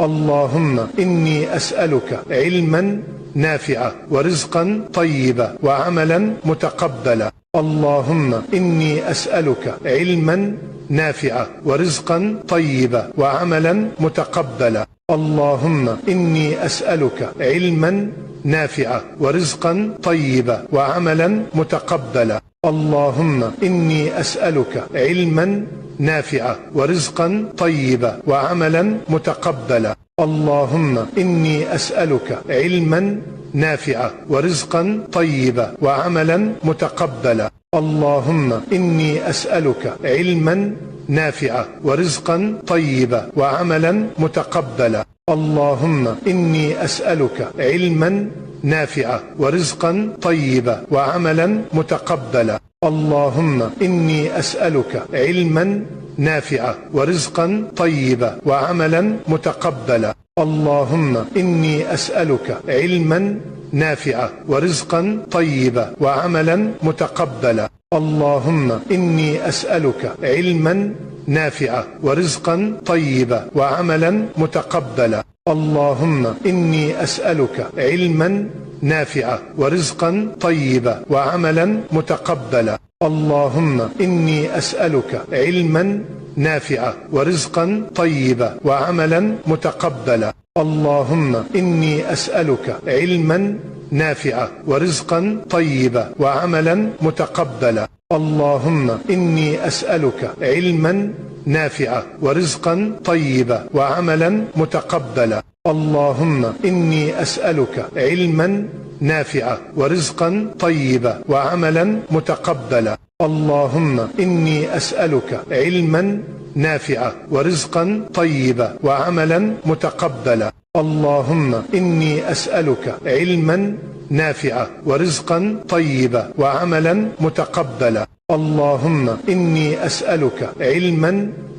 اللهم إني أسألك علما نافعا ورزقا طيبا وعملا متقبلا. اللهم إني أسألك علما نافعا ورزقا طيبا وعملا متقبلا. اللهم إني أسألك علما نافعا ورزقا طيبا وعملا متقبلا. اللهم إني أسألك علما نافعا ورزقا طيبا وعملا متقبلا. اللهم إني أسألك علما نافعا ورزقا طيبا وعملا متقبلا. اللهم إني أسألك علما نافعا ورزقا طيبا وعملا متقبلا. اللهم إني أسألك علما نافعا ورزقا طيبا وعملا متقبلا. اللهم إني أسألك علما نافعا ورزقا طيبا وعملا متقبلا. اللهم إني أسألك علما نافعا ورزقا طيبا وعملا متقبلا. اللهم إني أسألك علما نافعا ورزقا طيبا وعملا متقبلا. اللهم إني أسألك علما نافعا ورزقا طيبا وعملا متقبلا. اللهم إني أسألك علما نافعا ورزقا طيبا وعملا متقبلا. اللهم إني أسألك علما نافعا ورزقا طيبا وعملا متقبلا. اللهم إني أسألك علما نافعا ورزقا طيبا وعملا متقبلا. اللهم إني أسألك علما نافعا ورزقا طيبا وعملا متقبلا. اللهم إني أسألك علما نافعا ورزقا طيبا وعملا متقبلا. اللهم إني أسألك علما نافعا ورزقا طيبا وعملا متقبلا. اللهم إني أسألك علما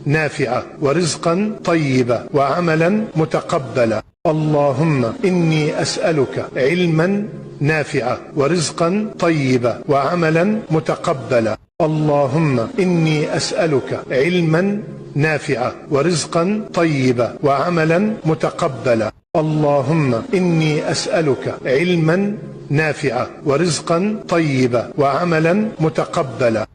نافعا ورزقا طيبا وعملا متقبلا. اللهم إني أسألك علما نافعا ورزقا طيبا وعملا متقبلا. اللهم إني أسألك علما نافعا ورزقا طيبا وعملا متقبلا. اللهم إني أسألك علما نافعا ورزقا طيبا وعملا متقبلا.